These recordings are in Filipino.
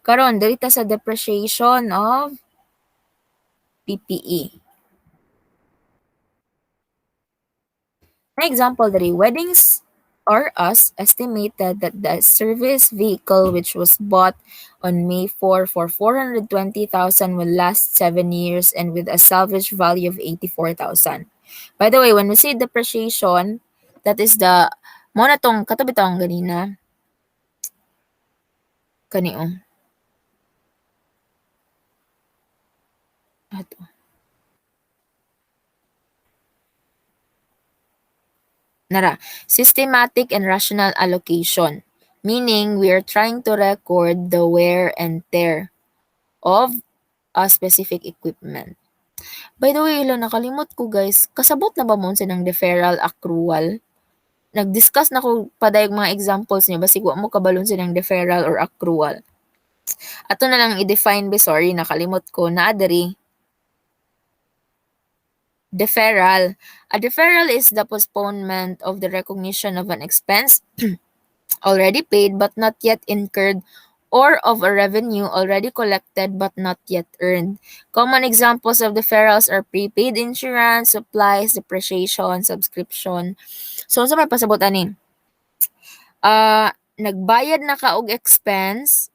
Karon diri ta sa depreciation of PPE. An example diri, Weddings or Us estimated that the service vehicle which was bought on May 4 for 420,000 will last 7 years and with a salvage value of 84,000. By the way, when we say depreciation, that is the mo na tong katabi tong ganina kaniong ato. Nara, systematic and rational allocation, meaning we are trying to record the wear and tear of a specific equipment. By the way, ila nakalimot ko guys, kasabot na ba mo sa ng deferral accrual? Nag-discuss na ko padayag mga examples niya, basig wa mo kabalon sa ng deferral or accrual. Ato na lang i-define be, sorry, nakalimot ko, na adiri. Deferral. A deferral is the postponement of the recognition of an expense already paid but not yet incurred or of a revenue already collected but not yet earned. Common examples of deferrals are prepaid insurance, supplies, depreciation, subscription. So, sa may pasabot ani? Nagbayad na ka og expense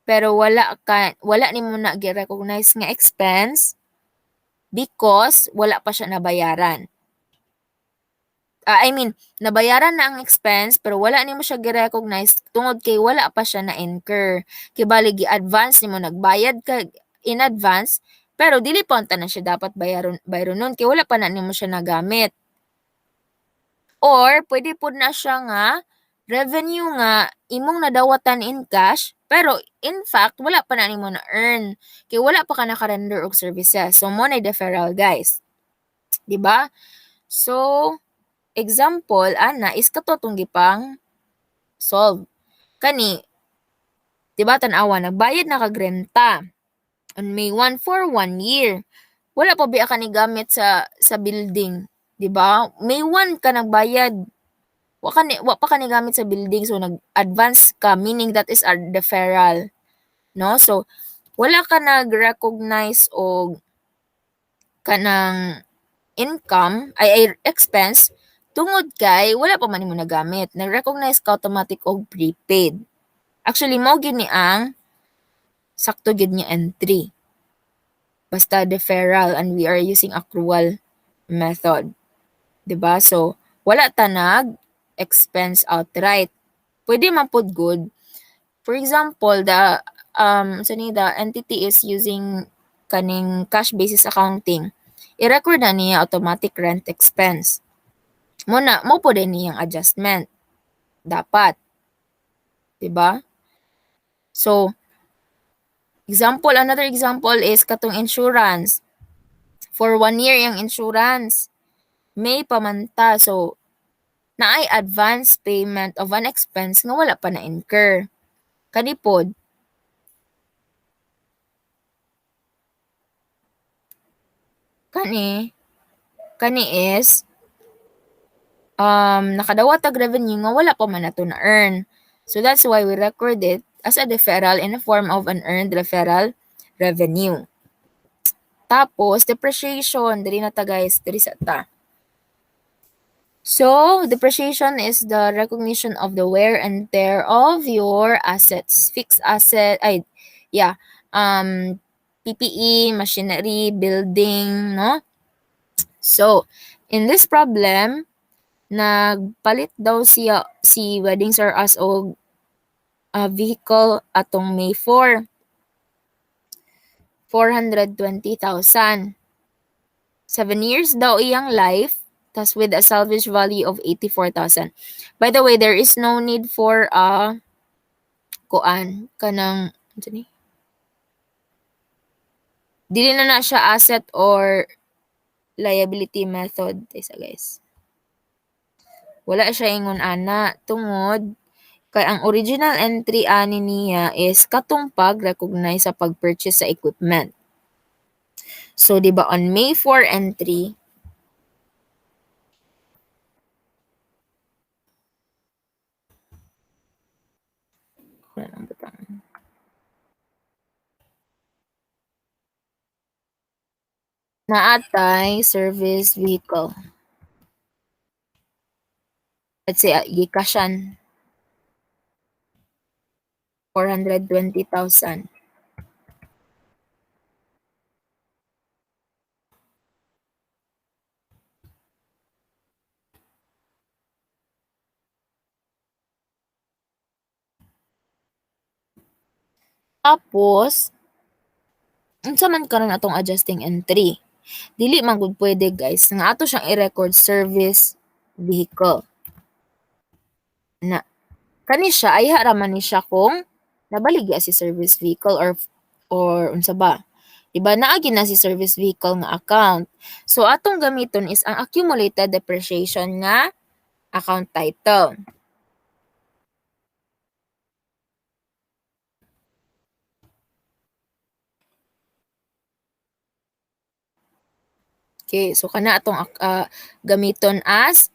pero wala nimo na gi-recognize nga expense because wala pa siya nabayaran. Nabayaran na ang expense pero wala nimo siya gi-recognize tungod kay wala pa siya na-incur. Kay bali gi-advance nimo, nagbayad ka in advance pero dili pa unta na siya dapat bayron nun kay wala pa na nimo siya nagamit. Or pwede pud na siya nga revenue nga imong nadawatan in cash pero in fact wala pa na nimo na-earn kay wala pa ka naka-render og services. So mo na deferral guys. 'Di ba? So example ana is katotong gipang solve. Kani, 'di ba tan-awa nagbayad na kag renta on May 1 for 1 year. Wala pa biya ka ni gamit sa building, 'di ba? May 1 ka nagbayad. Wa pa ka ni gamit sa building so nag-advance ka, meaning that is a deferral, no? So wala ka nag-recognize og kanang income ay expense tungod kay wala pa man nimo nagamit. Nag-recognize ka automatic og prepaid. Actually mao gid ni ang sakto gid niya entry. Basta deferral and we are using accrual method. 'Di ba? So wala ta nag-expense outright. Pwede man pud good. For example, the entity is using kaning cash basis accounting. I-record na niya automatic rent expense. Mo po din niyang adjustment. Dapat. 'Di ba? So, another example is katong insurance. For 1 year yung insurance. May pamanta. So, naay advance payment of an expense nga wala pa na-incur. Kanipod. Kani is nakadawat tag revenue nga wala pa man nato na-earn. So that's why we record it as a deferral in the form of an earned referral revenue. Tapos, depreciation. Diri na ta guys. Diri sa ta. So, depreciation is the recognition of the wear and tear of your assets. Fixed asset, PPE, machinery, building, no? So, in this problem, nagpalit daw si Weddings or Us og vehicle atong May 4. 420,000. 7 years daw iyang life, tas with a salvage value of 84,000. By the way, there is no need for kanang dili na siya asset or liability method isa guys. Wala siya ingon ana tungod kay ang original entry ani niya is katong pag-recognize sa pag-purchase sa equipment. So, di ba on May 4 entry, naatay service vehicle. Let's say, gikasyan, 420,000. Tapos, unsa man karon atong adjusting entry? Dili man gud pwede guys nga ato siyang i-record service vehicle. Na kani siya ay haraman ni siya kung nabaligya si service vehicle or unsa ba? Diba naagi na si service vehicle nga account. So atong gamiton is ang accumulated depreciation nga account title. Okay, so kana atong gamiton as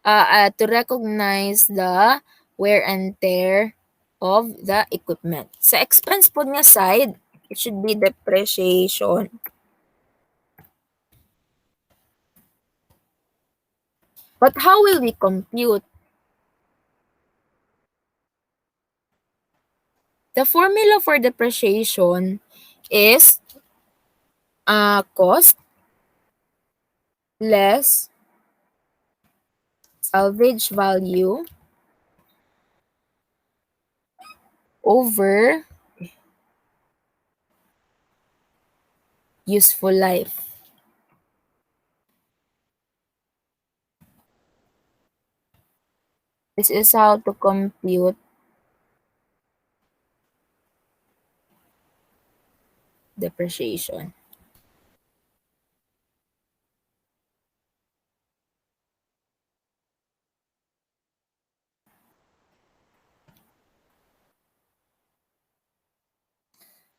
to recognize the wear and tear of the equipment. Sa expense po nga side, it should be depreciation. But how will we compute? The formula for depreciation is cost less salvage value over useful life. This is how to compute depreciation.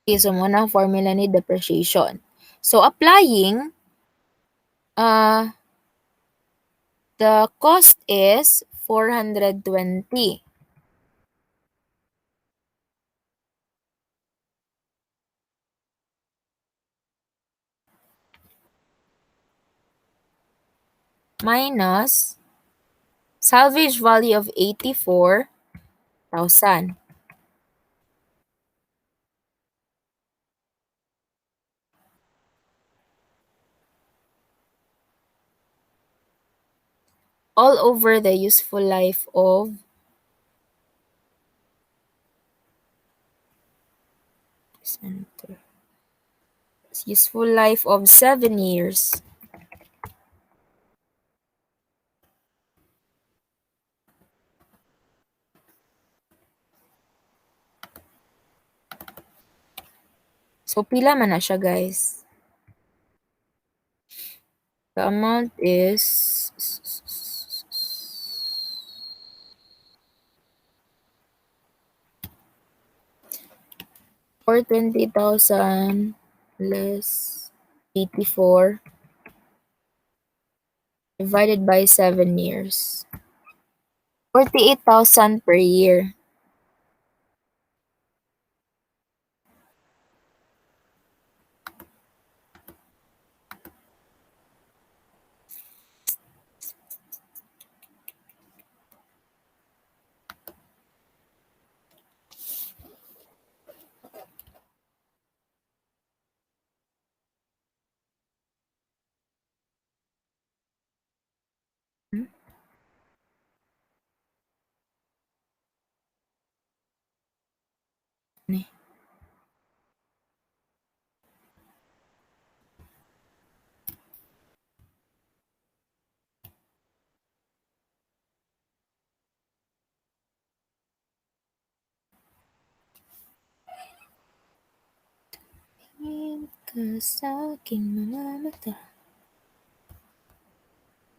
Okay, so muna ang formula ni depreciation. So applying, the cost is 420. Minus salvage value of 84,000. All over the useful life of center. Useful life of 7 years. So pila man na siya guys. The amount is 420,000 less 84 divided by 7 years. 48,000 per year. Hmm? Ni. Tingin ka sa aking mga mata.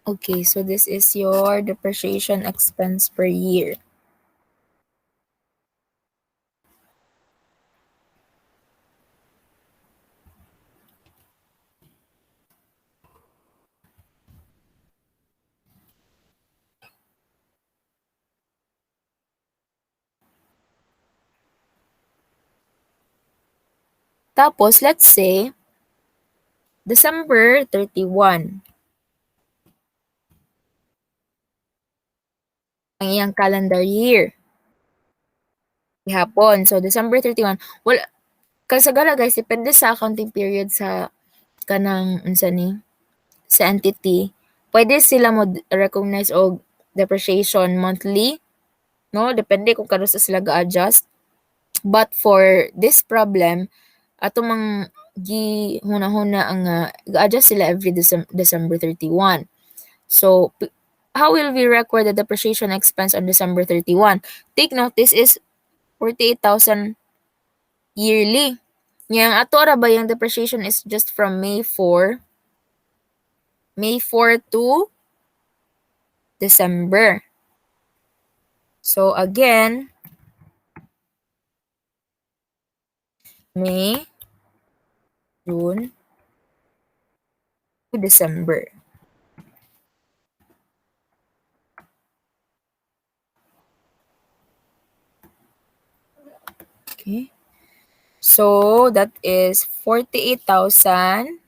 Okay, so this is your depreciation expense per year. Tapos, let's say, December 31 ang iyang calendar year. Gihapon. So, December 31. Wala, kasagara guys, depende sa accounting period sa kanang, unsa ni, sa entity. Pwede sila mo recognize og depreciation monthly, no? Depende kung kano sa sila ga-adjust. But for this problem, ato mang huna-huna ang ga-adjust sila every December 31. So, how will we record the depreciation expense on December 31? Take note, this is 48,000 yearly. Yang ato ra ba yung depreciation is just from May 4 to December. So again, May, June, to December. Okay. So that is 48,000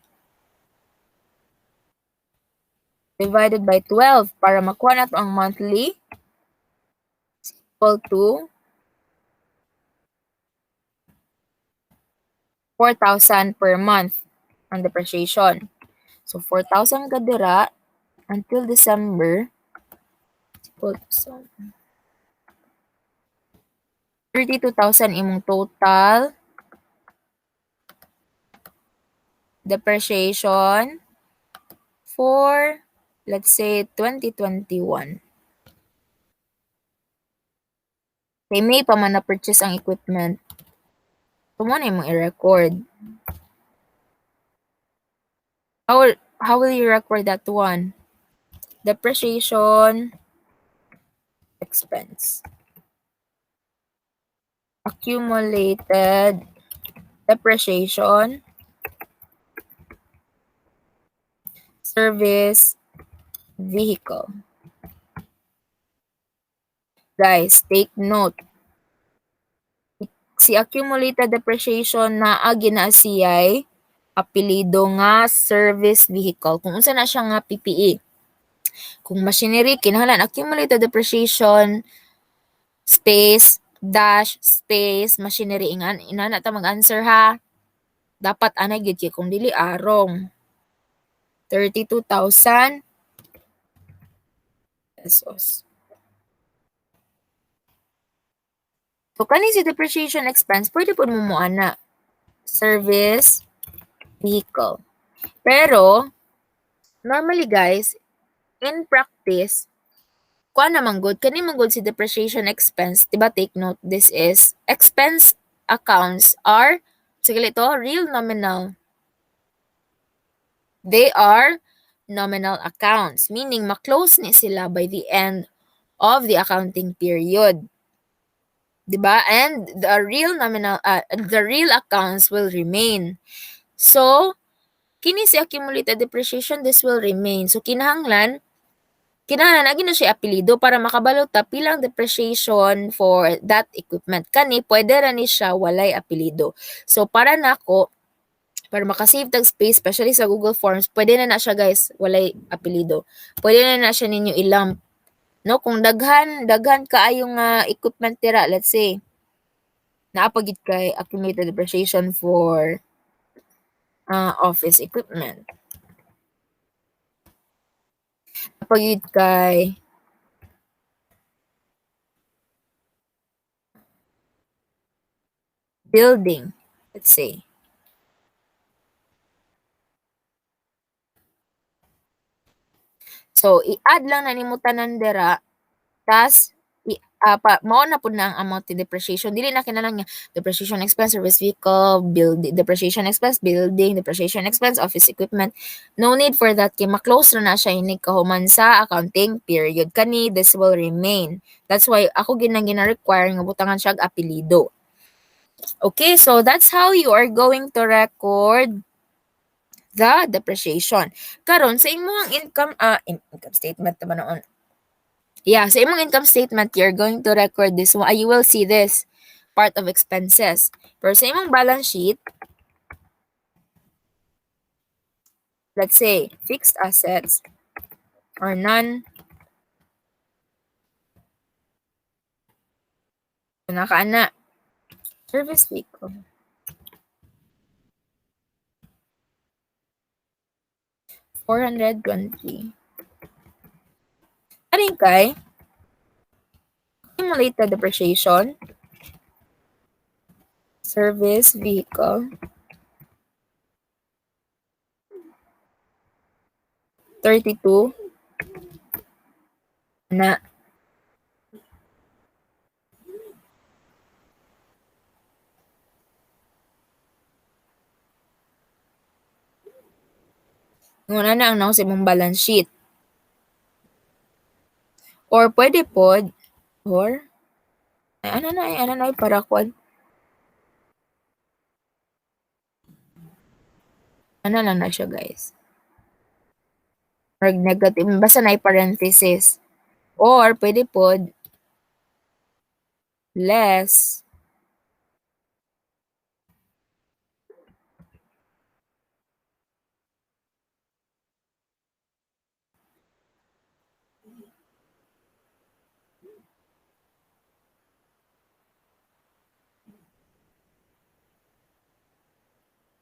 divided by 12 para makuha nato ang monthly equal to 4,000 per month ang depreciation. So 4,000 kadira until December equal to 32,000 imong total depreciation for, let's say, 2021. Kay May pa man na-purchase ang equipment. So, mo na imong i-record. How will you record that one? Depreciation expense. Accumulated depreciation service vehicle. Guys, take note. Si accumulated depreciation naa gina siyay apelido nga service vehicle. Kung unsa na siya nga PPE. Kung machinery, kinahanglan accumulated depreciation space dash space machinery inana ta mag-answer ha. Dapat anay gyud kay kung dili arong. 32,000 pesos. So kani si depreciation expense pwede pud mo ana service vehicle. Pero normally guys, in practice, kuha naman good, kani man good si depreciation expense, diba take note, this is expense accounts are, sige ito, real nominal. They are nominal accounts, meaning ma-close ni sila by the end of the accounting period. Diba? And the real nominal, the real accounts will remain. So, kini si accumulated depreciation, this will remain. So, kinahanglan na siya apelido para makabalo ta pilang depreciation for that equipment. Kani, pwede ra ni siya walay apelido. So, para nako, para makasave tag space, especially sa Google Forms, pwede na siya guys, walay apelido. Pwede na siya ninyo ilump. No, kung daghan kaayong equipment tira, let's say, naapagid kay accumulated depreciation for office equipment. Naapagid kay building, let's say. So, i-add lang na nimo tanan dira, tas mao na pud na ang amount of depreciation. Dili na kinahanglan nga depreciation expense service vehicle, depreciation expense building, depreciation expense office equipment. No need for that kay ma-close na siya inig kahuman sa accounting period. Kani this will remain. That's why ako gina-require nga butangan siya og apelyido. Okay, so that's how you are going to record the depreciation. Karon sa imong income statement naman noon. Yeah, sa imong income statement, you're going to record this one. You will see this part of expenses. Pero sa imong balance sheet, let's say, fixed assets or none, nakaana, service vehicle. 420. Ano yung kay? Accumulated depreciation, service vehicle, 32 na nguna na ang naong sa imong balance sheet. Or pwede pod, or ano na para kwan. Ano lang na siya guys. Or negative, basta na parenthesis. Or pwede pod less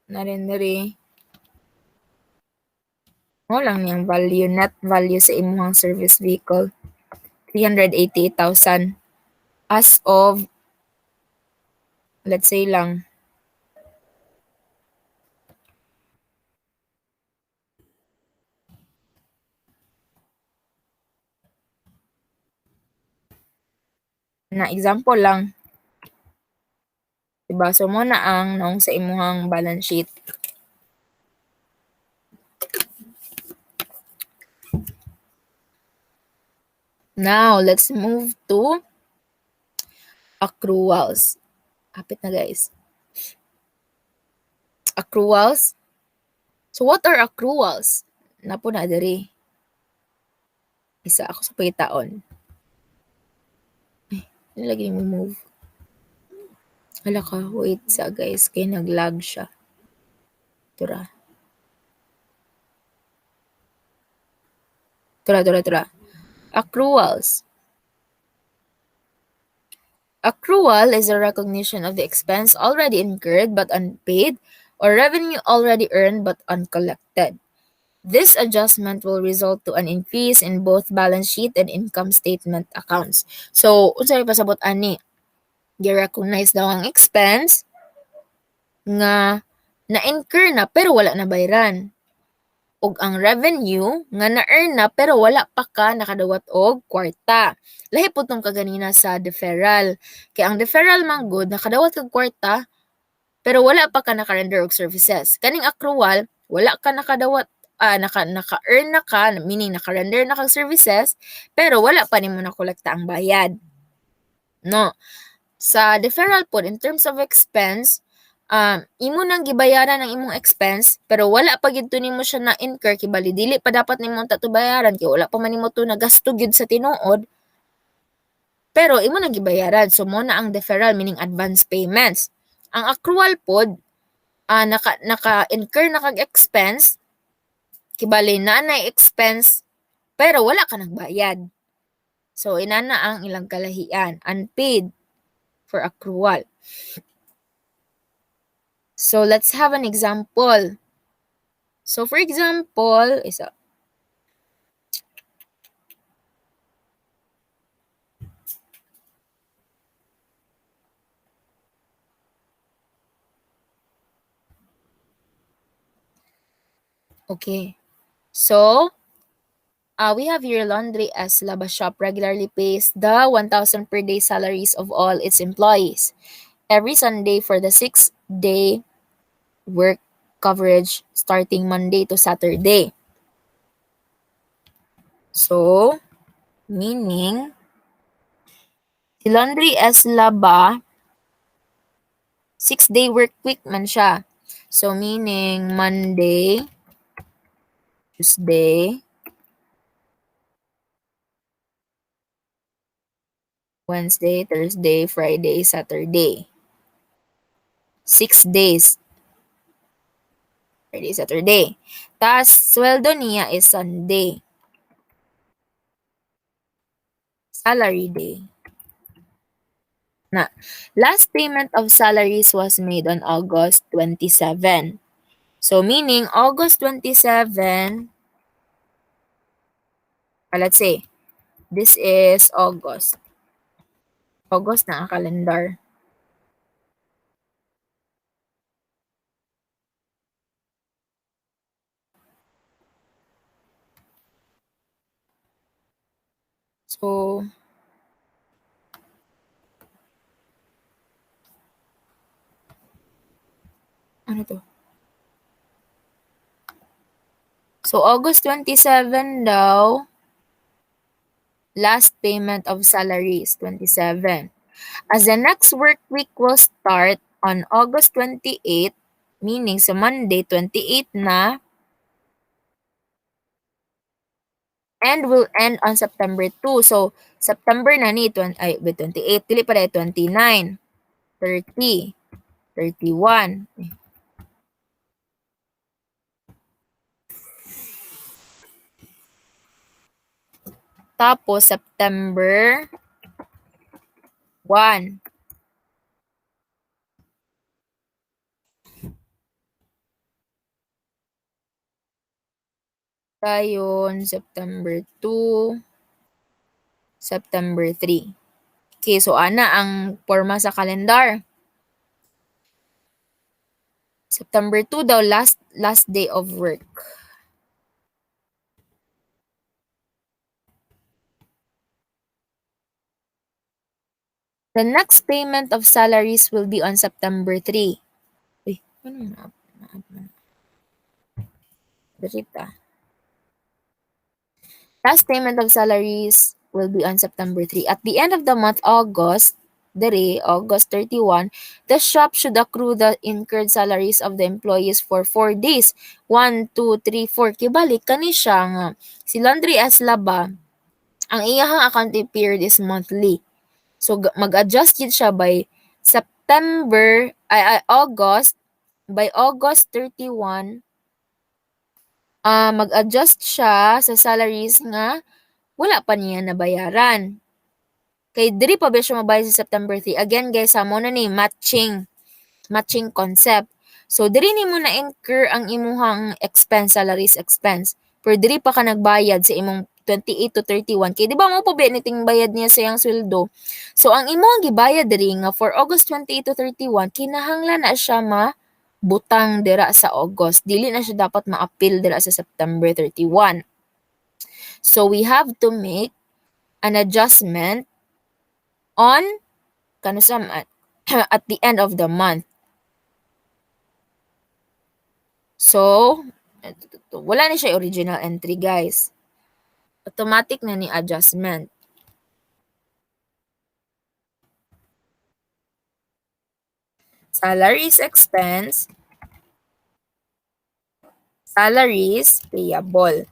na rin diri. Mo lang yung value, net value sa imong service vehicle. 388,000 as of, let's say lang, na example lang. Diba? So, mo na ang naong sa imuhang balance sheet. Now, let's move to accruals. Kapit na guys. Accruals. So, what are accruals? Napo na diri. Isa ako sa pagitaon. Nilagay mo move. Hala ka, wait sa guys. Kaya nag-lag siya. Tura. Accruals. Accrual is a recognition of the expense already incurred but unpaid or revenue already earned but uncollected. This adjustment will result to an increase in both balance sheet and income statement accounts. So, unsay pasabot ani? Gi-recognize daw ang expense nga na-incur na pero wala na bayaran. Og ang revenue nga na-earn na pero wala pa ka nakadawat og kwarta. Lahi po tong kaganina sa deferral. Kaya ang deferral man good, nakadawat kag kwarta pero wala pa ka naka-render og services. Kaning accrual, wala ka nakadawat, naka-earn na ka, meaning naka-render na kag services, pero wala pa nimo nakolekta ang bayad. No. Sa deferral po, in terms of expense, imo nang gibayaran ang imong expense pero wala pa gyud nimo siya na incur kibali dili pa dapat nimo tato bayaran kay wala pa man nimo to nagasto gyud sa tinuod pero imo nang gibayaran so mo na ang deferral meaning advance payments. Ang accrual pod naka-incur na kag expense kibali na expense pero wala ka nagbayad. So inana ang ilang kalahian, unpaid for accrual. So, let's have an example. So, for example, isa. Okay. So, we have here Laundry as Laba Shop regularly pays the 1,000 per day salaries of all its employees every Sunday for the 6-day work coverage starting Monday to Saturday. So, meaning, si Laundry as Laba, 6-day work week man siya. So, meaning, Monday, Tuesday, Wednesday, Thursday, Friday, Saturday. 6 days. Friday, Saturday. Tas, sweldo niya is Sunday. Salary day. Na, last payment of salaries was made on August 27. So, meaning, August 27, let's say, this is August. August na ang calendar. So, ano to? So, August 27 daw, last payment of salaries, 27. As the next work week will start on August 28, meaning sa Monday, 28 na, and will end on September 2. So, September na ni, 28, dili pa 29, 30, 31. Tapos, September 1. Tayon, September 2, September 3. Okay, so ana ang forma sa kalendar. September 2 daw, last day of work. The next payment of salaries will be on September 3. Uy, ano na? Berita. Last payment of salaries will be on September 3. At the end of the month, August 31, the shop should accrue the incurred salaries of the employees for 4 days. 1, 2, 3, 4. Kibalik kani siya nga. Si Laundry Aslaba, ang iyahang accounting period is monthly. So, mag-adjust yun siya by August. By August 31, mag-adjust siya sa salaries nga wala pa niya nabayaran. Kay diri pa ba siya mabayad sa September 3? Again guys, mo na ni matching concept. So diri ni mo na incur ang imuhang expense, salaries expense. Pero diri pa ka nagbayad sa imong 28 to 31. Kay di ba mo pa ba niting bayad niya sa iyang sweldo? So ang imong gibayad diri nga for August 28 to 31, kinahanglan na siya butang dira sa August. Dili na siya dapat ma-appeal dira sa September 31. So we have to make an adjustment on kanusam at the end of the month. So, wala na siya original entry, guys. Automatic na ni adjustment. Salaries expense, salaries payable.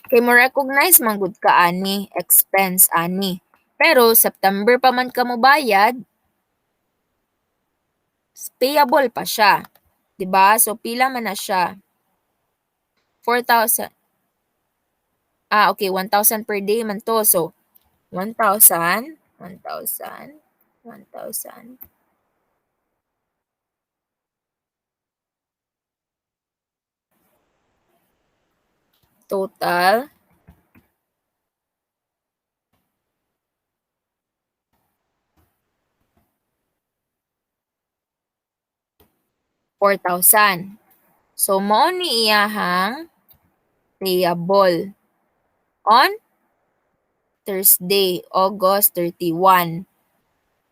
Kay mo recognize man gud ka ani, expense ani. Pero September pa man ka mo bayad, payable pa siya. 'Di ba? So pila man na siya? 4,000. Okay, 1,000 per day man to. So 1,000, 1,000, 1,000. Total 4,000. So, mao ni iyahang payable on Thursday, August 31.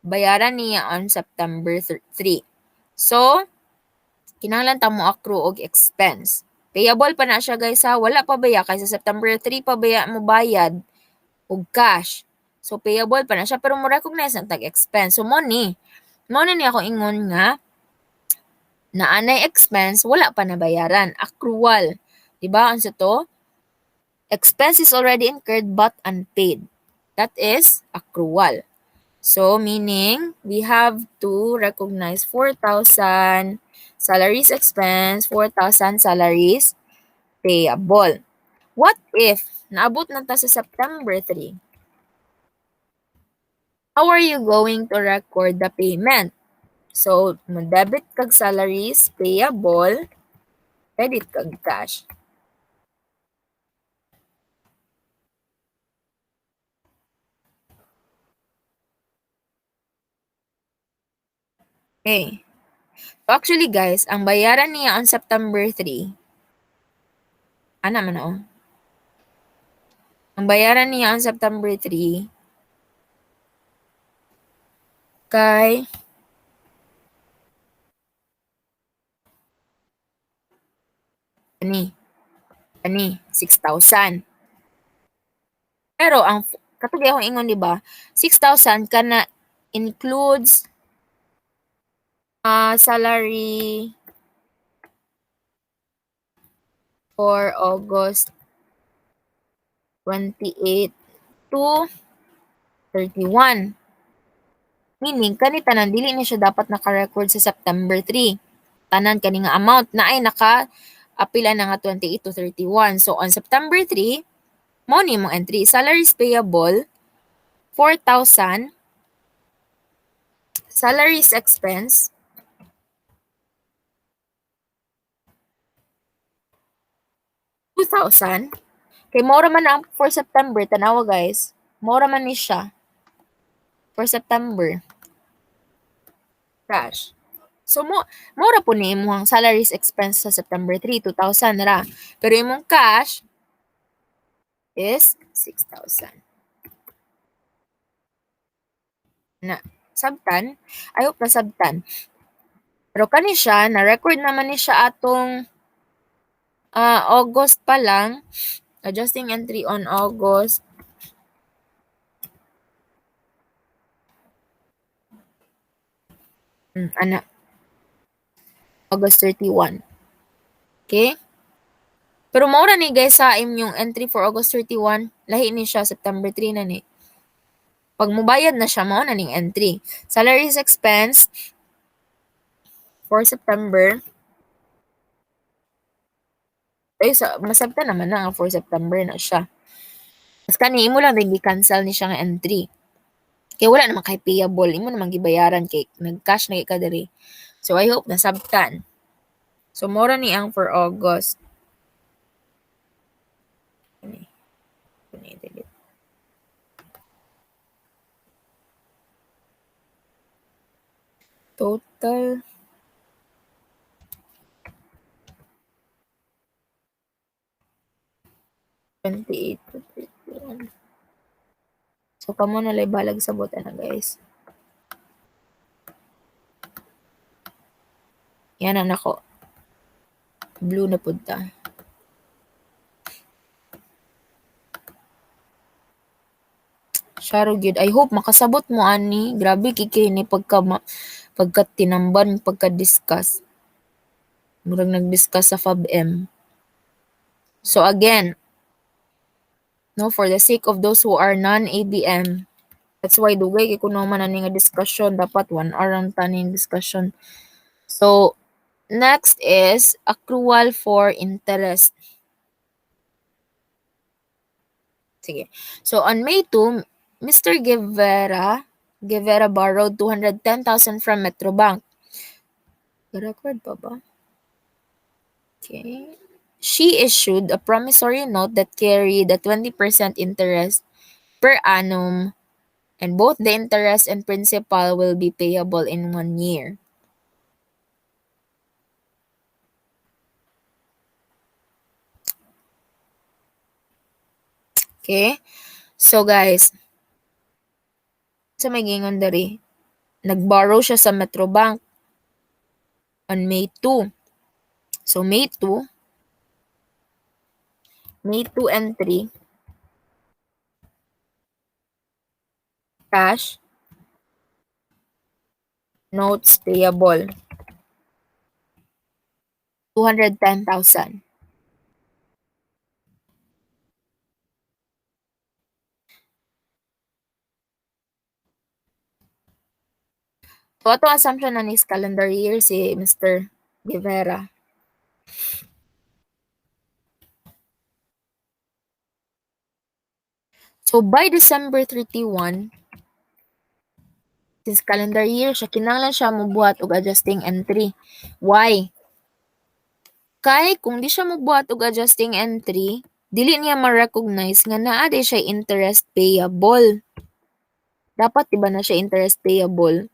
Bayaran niya on September 3. So, kinahanglan ta mo accrue og expense. Payable pa na siya guys ha. Wala pa baya kay sa September 3 pa baya mo bayad og cash. So, payable pa na siya pero mo recognize na tag-expense. So, mo ni ako ingon nga na anay expense, wala pa nabayaran. Accrual. Diba? Ano to? Expense is already incurred but unpaid. That is accrual. So, meaning, we have to recognize 4,000 salaries expense, 4,000 salaries payable. What if naabot na ta sa September 3? How are you going to record the payment? So, mo-debit kag salaries payable, credit kag cash. Okay. So, actually guys, ang bayaran niya on September 3, man oh. Ang bayaran niya on September 3 kay ani 6,000. Pero ang katong akong ingon di ba, 6,000 kana includes salary for August 28 to 31. Meaning kani tanan dili na siya dapat naka-record sa September 3. Tanan kani nga amount na ay naka-apila na nga 28 to 31. So on September 3, mo ni mong entry salaries payable 4,000, salaries expense 2,000. Kay mora man ang for September tanawa guys. Mora man ni siya for September. Cash. So mora po ni imong salaries expense sa September 3, 2,000 ra. Pero imong cash is 6,000. Na sabtan, I hope na sabtan. Pero kani siya na record naman ni siya atong August pa lang. Adjusting entry on August. August 31. Okay? Pero maura ni guys sa yung entry for August 31, lahi ni siya September 3 na ni. Pag mubayad na siya, mao na ning entry. Salaries expense for September. Masabta naman na for September na siya. Mas kani imo lang din gi-cancel ni siya nga entry. Kaya wala naman kay payable, imo naman gibayaran kay nag-cash na ka diri. So I hope nasabtan. So mora ni ang for August. Delete. Total 28 to 31. So, kamo na lay balag sa buta na guys. Yan ang nako. Blue na punta. Sharo gyud. I hope makasabot mo ani. Grabe kikay ni pagka tinamban, pagka discuss. Murag nag-discuss sa FABM. So again, no, for the sake of those who are non-ABM, that's why dugay kay kuno man ani nga discussion dapat 1 hour ang taning discussion. So next is accrual for interest. Sige. So on May 2, Mr. Guevara borrowed 210,000 from Metrobank. Record pa ba? Okay. She issued a promissory note that carried a 20% interest per annum, and both the interest and principal will be payable in 1 year. Okay? So guys, sa may gingon dari, nag-borrow siya sa Metrobank on May 2. So May 2 entry, cash, notes payable, 210,000. So, ato assumption na is calendar year si Mr. Guevara. So, by December 31, since calendar year siya, kinahanglan siya mobuhat og adjusting entry. Why? Kay kung di siya mobuhat og adjusting entry, dili niya ma-recognize nga naa di siya interest payable. Dapat diba na siya interest payable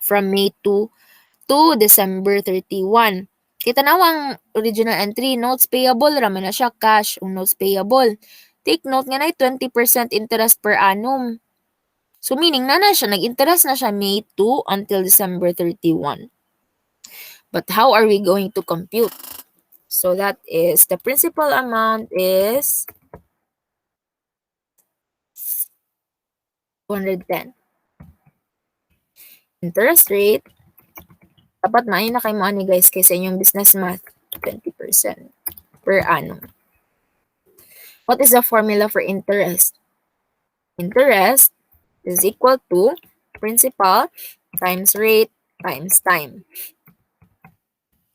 from May 2 to December 31. Kita na ang original entry, notes payable raman na siya, cash o notes payable. Take note nga na 20% interest per annum. So meaning na siya, nag-interest na siya May 2 until December 31. But how are we going to compute? So that is, the principal amount is 210. Interest rate, dapat maayon na kayo mo ani guys kaysa inyong business math, 20% per annum. What is the formula for interest? Interest is equal to principal times rate times time.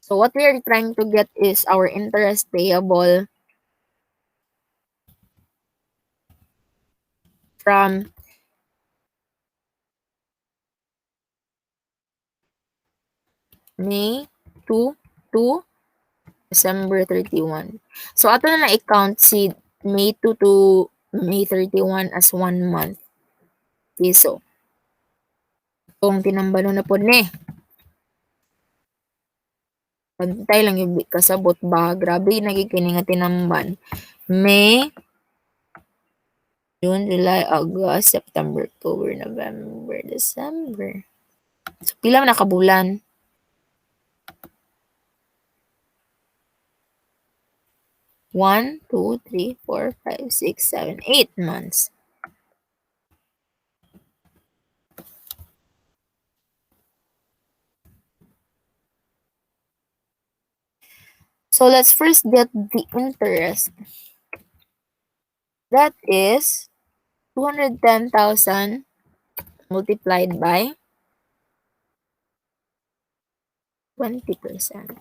So what we are trying to get is our interest payable from May 2 to December 31. So ato na i-count si May 2 to May 31 as 1 month. Okay, so kung tinambalo na po ni. Pantay lang yung kasabot ba? Grabe, nagikini nga tinamban. May, June, July, August, September, October, November, December. So, pila man nakabulan? 1, 2, 3, 4, 5, 6, 7, 8 months. So, let's first get the interest. That is 210,000 multiplied by 20%.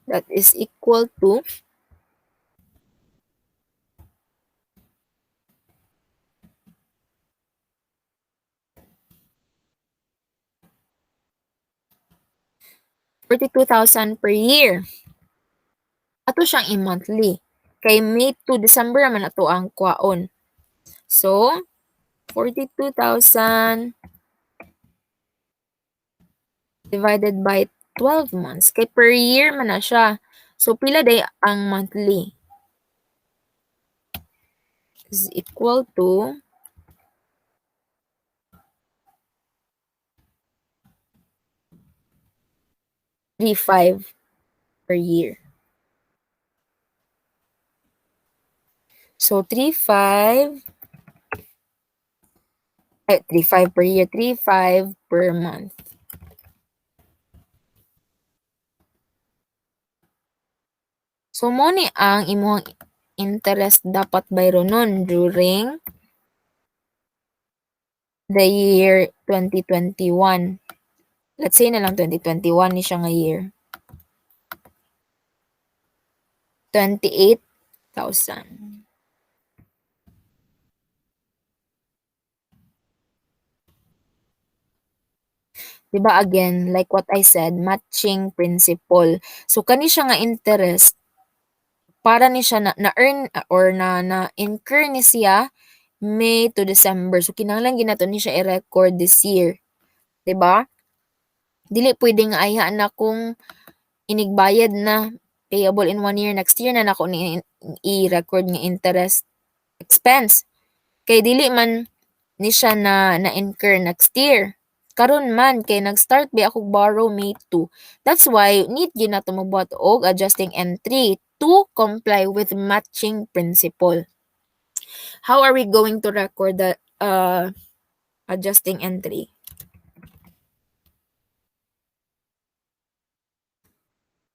That is equal to 42,000 per year. Ato siyang i-monthly. Kay May to December naman ato ang kwaon. So, 42,000 divided by 12 months. Kay per year man na siya. So, pila day ang monthly? Is equal to 3,500 per year. So, 3,500 per year, 3,500 per month. So, mo ni ang imong interest dapat bayron nun during the year 2021. Let's say na lang 2021 ni siya nga year. 28,000. Diba again, like what I said, matching principle. So, kani siya nga interest, para ni siya na-earn or na-incur ni siya May to December. So, kinahanglan ginato ni siya i-record this year. Diba? Dili pwede nga ayhaan na kung inigbayad na payable in 1 year, next year na nako ni i-record nga interest expense. Kay dili man ni siya na-incur next year. Karon man kay nag-start ba ako borrow May 2. That's why need gyud nato magbuhat og adjusting entry to comply with matching principle. How are we going to record the adjusting entry?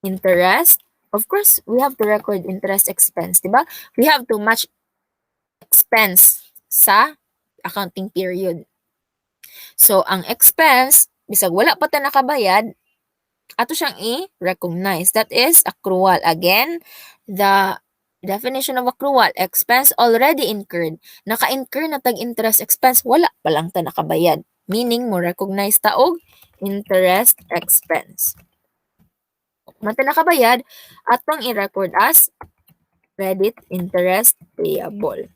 Interest. Of course, we have to record interest expense, diba? We have to match expense sa accounting period. So, ang expense, bisag wala pa ta nakabayad, ato siyang i-recognize. That is accrual. Again, the definition of accrual, expense already incurred. Naka-incur na tag-interest expense, wala pa lang ta nakabayad. Meaning, mo recognize ta og interest expense. Mata nakabayad, atong i-record as credit interest payable.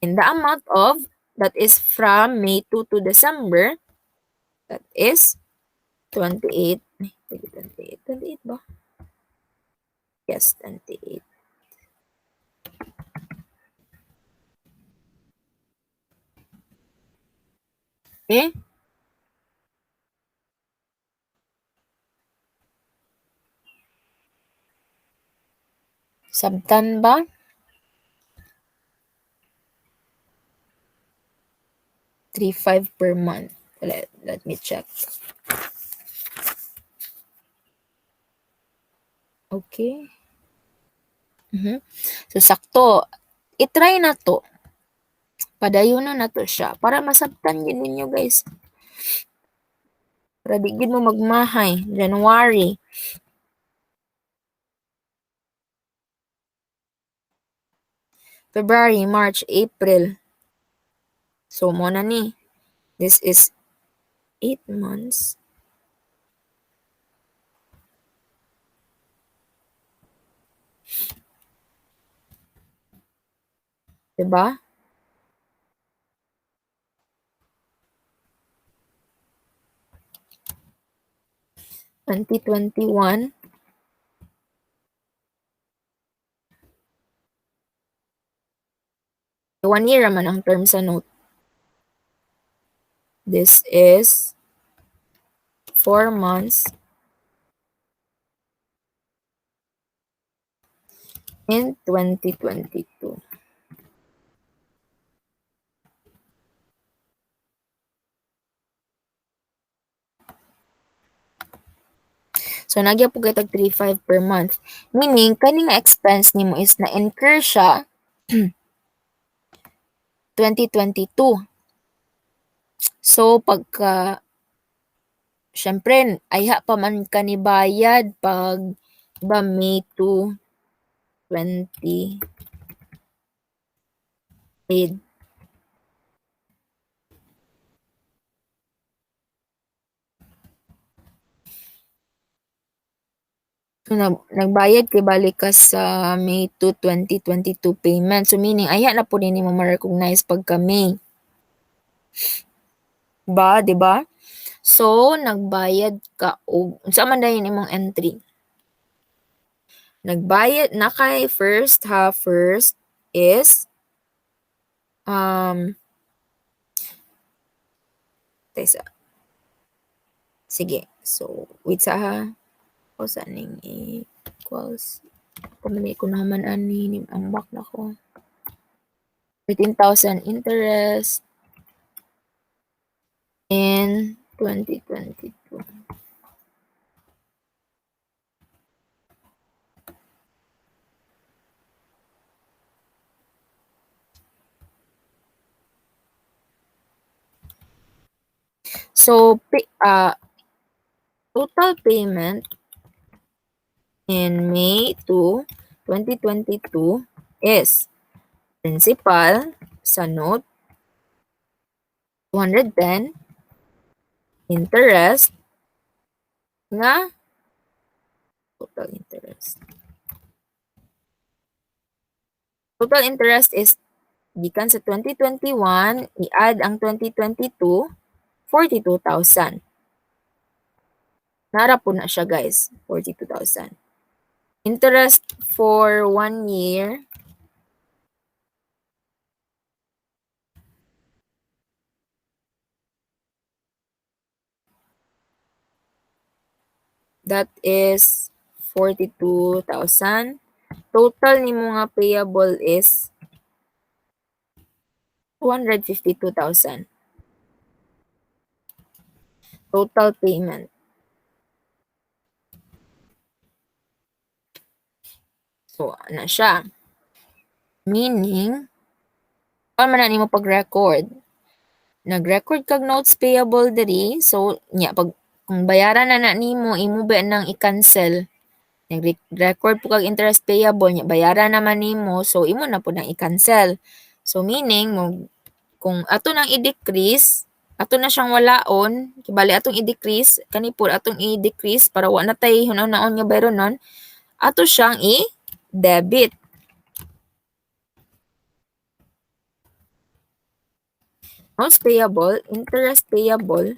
In the amount of, that is from May 2 to December, that is 28, 28 ba? Yes, 28. Okay? Sabtan ba? $3,500 per month. Let me check. Okay. So, sakto. I-try na to. Padayon na to siya. Para masabtan yun ninyo, guys. Para di gid mo magmahay. January. February, March, April. So, mo na ni. This is 8 months. Diba? Twenty 2021. One year naman ang term sa note. This is 4 months in 2022. So, nagya po kayo tag 3,500 per month. Meaning, kani nga expense nimo is na-incur siya 2022. So, syempre, ayha pa man ka ni bayad pag ba May 2, 20 paid. So, nagbayad kay balik ka sa May 2, 2022 payment. So, meaning, ayha na po din mo ma-recognize pagka May. Di ba? So, nagbayad ka og unsa man dayon imong entry? Nagbayad na kay first half first is tesa. Sige. So, wait sa ha. O sa ning equals. Pamili ko naman ani ang back na ko. 13,000 interest in 2022. So, total payment in May 2, 2022 is principal sa note 210, interest nga total interest. Total interest is gikan sa 2021, i-add ang 2022, 42,000. Nara po na siya, guys, 42,000. Interest for 1 year, that is 42,000. Total nimo nga payable is 252,000. Total payment. So, ano siya? Meaning, paano man na nimo pag-record? Nag-record kag notes payable diri. So, pag Kung bayaran na nimo, imo ba nang i-cancel. Nag-record po kag interest payable nya bayaran naman nimo, so imo na po nang i-cancel. So meaning kung ato nang i-decrease, ato na siyang walaon, kibali atong i-decrease, kani po atong i-decrease para wa na tay hunaw-naon nga bayron nun, ato siyang i-debit. Notes payable, interest payable,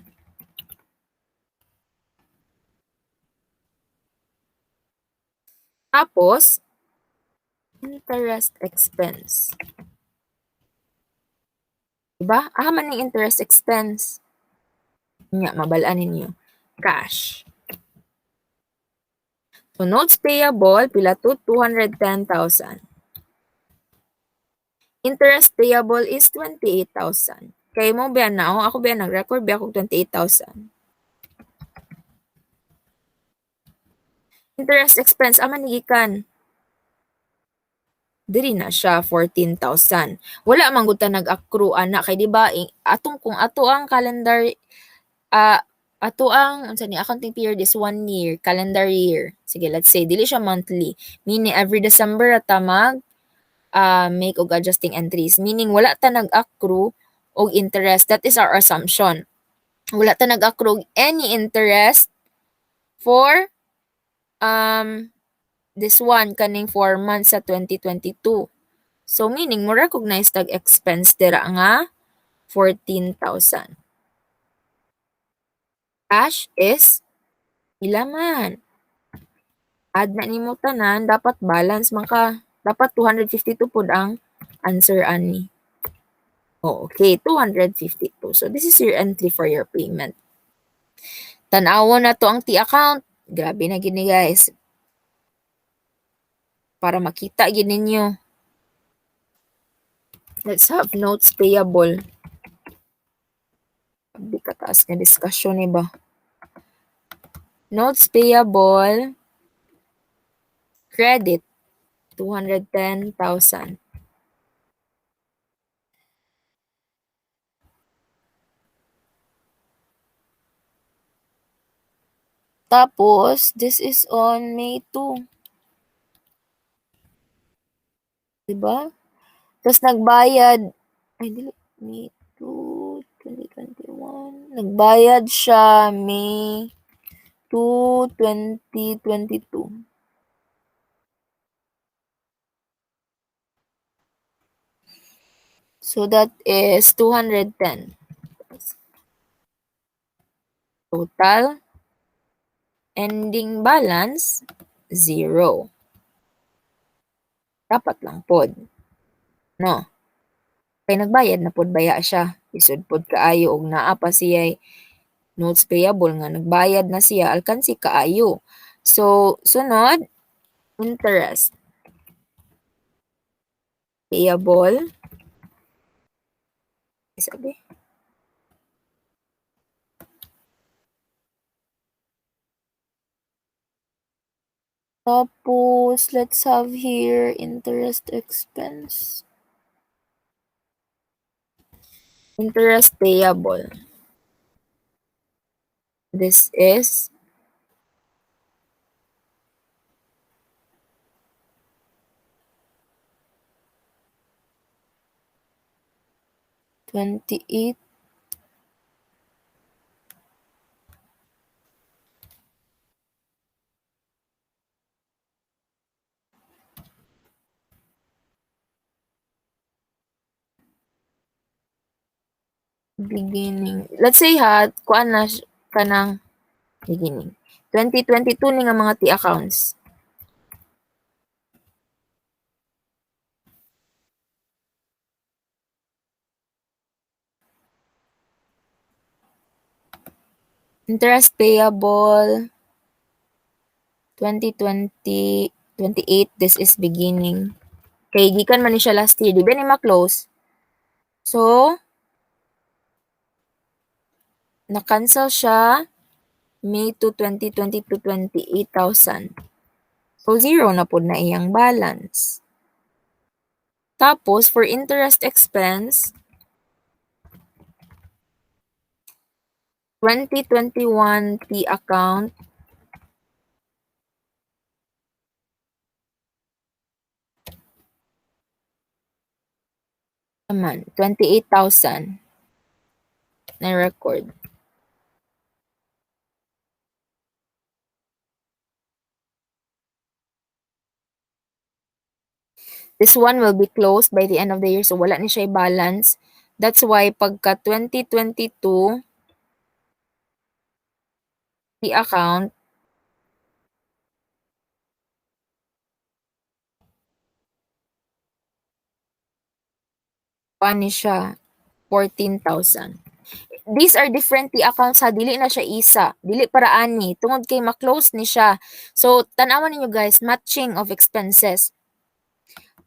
tapos interest expense. Diba? Man yung interest expense. Nya, mabalaan ninyo. Cash. So, notes payable, pila to? 210,000. Interest payable is 28,000. Kaya mo ba na ako ba nag-record ba ako 28,000. Interest expense, aman nigikan. Diri na siya 14,000. Wala man gud ta nag-accrue ana kay di ba atong kung ato ang calendar ato ang unsa ni accounting period is 1 year, calendar year. Sige, let's say dili siya monthly. Meaning every December ta make og adjusting entries. Meaning wala ta nag-accrue og interest. That is our assumption. Wala ta nag-accrue og any interest for this one kaning 4 months sa 2022. So meaning mo recognize tag expense dira nga 14,000. Cash is ila man. Add na nimo tanan, dapat balance man ka. Dapat 252 pud ang answer ani. Oh, okay, 252. So this is your entry for your payment. Tan-awon na to ang T-account. Grabe na gini guys. Para makita gid ninyo. Let's have notes payable. Di kataas nga discussion ni ba? Notes payable. Credit, 210,000. Tapos, this is on May 2. Diba? Tapos nagbayad, ay dili, May 2, 2021. Nagbayad siya May 2, 2022. So that is 210. Total ending balance 0. Dapat lang pod. No. Kay nagbayad na pod baya siya. Isud pod kaayo og naa pa siya notes payable nga nagbayad na siya alkansi kaayo. So sunod interest payable sabi tapos let's have here interest expense. Interest payable. This is $28 beginning. Let's say kuan na kanang beginning. 2022 ni nga mga T-accounts. Interest payable 2020, 28, this is beginning. Kay gikan man ni siya last year, di ba ni ma-close? So, na-cancel siya May 2, 2022, 28,000. So, zero na po na iyang balance. Tapos, for interest expense, 2021 P account. Naman, 28,000 na record. This one will be closed by the end of the year, so wala ni siya balance. That's why pagka 2022 P account, ni siya 14,000. These are different T accounts ha, dili na siya isa, dili para ani, tungod kay ma-close ni siya. So, tanawan ninyo guys, matching of expenses.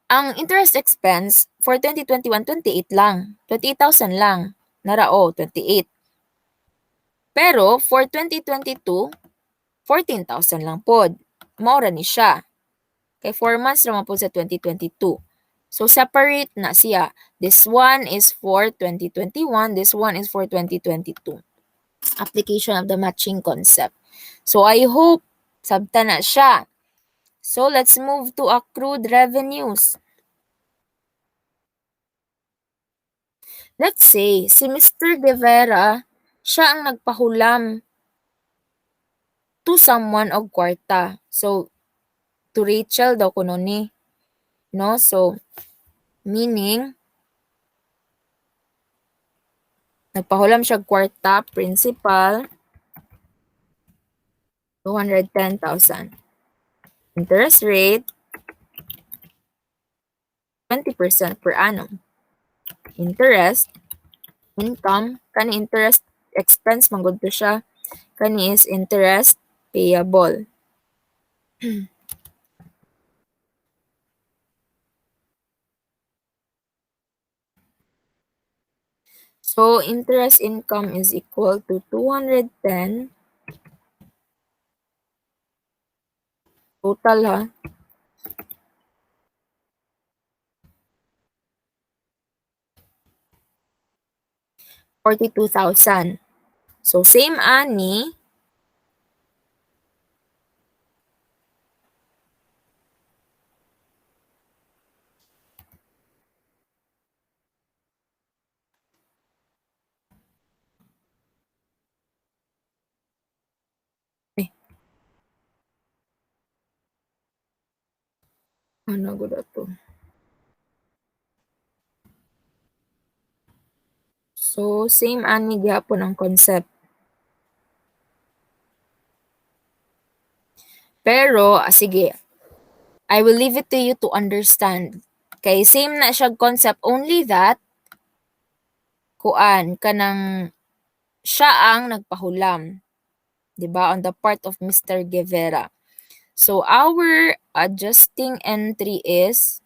Ang interest expense for 2021, 28 lang. 28,000 lang. Narao, 28. Pero, for 2022, 14,000 lang pod. Maura ni siya. Kay 4 months naman po sa 2022. So, separate na siya. This one is for 2021. This one is for 2022. Application of the matching concept. So, I hope sabta na siya. So, let's move to accrued revenues. Let's say, si Mr. Guevara, siya ang nagpahulam to someone og kwarta. So, to Rachel daw kuno ni. No? So, meaning, nagpahulam siya kwarta, principal, 210,000. Interest rate, 20% per annum. Interest, income, kani interest expense, manggod to siya. Kani is interest payable. So, interest income is equal to 210 total ha. 42,000. So, same ani. Ano gud to? So, same ani gyapon ang concept. Pero, sige, I will leave it to you to understand. Kay same na siya concept, only that, kuan, kanang siya ang nagpahulam. 'Di ba? On the part of Mr. Guevara. So, our adjusting entry is,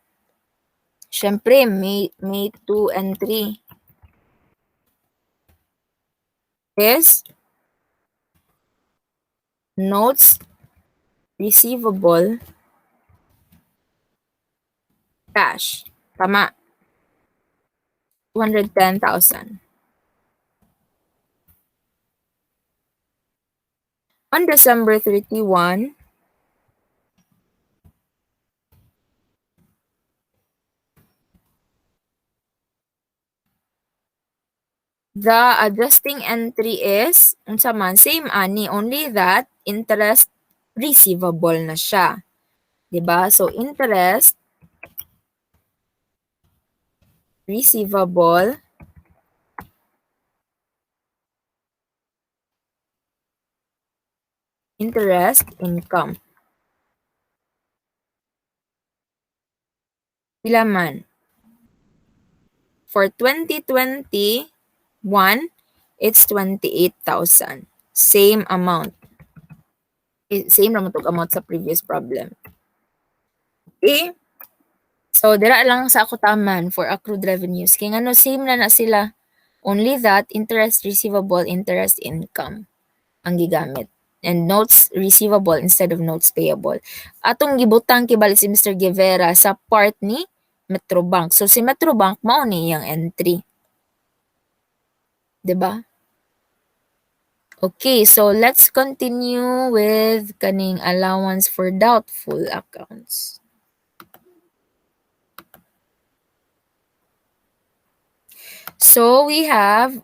syempre, May 2 and 3 is notes receivable cash. Tama. 210,000. On December 31, the adjusting entry is, unsa man, same ani, only that interest receivable na siya. 'Di ba? So, interest receivable interest income. Pila man? For 2021, it's 28,000. Same amount. Same naman tong amount sa previous problem. Okay? So, dira lang sa ako taman for accrued revenues. Kaya ano, same na sila. Only that, interest receivable, interest income ang gigamit. And notes receivable instead of notes payable. Atong gibutang kibali si Mr. Guevara sa part ni Metrobank. So, si Metrobank, mao ni yung entry. 'Di ba? Okay, so let's continue with kaning allowance for doubtful accounts. So we have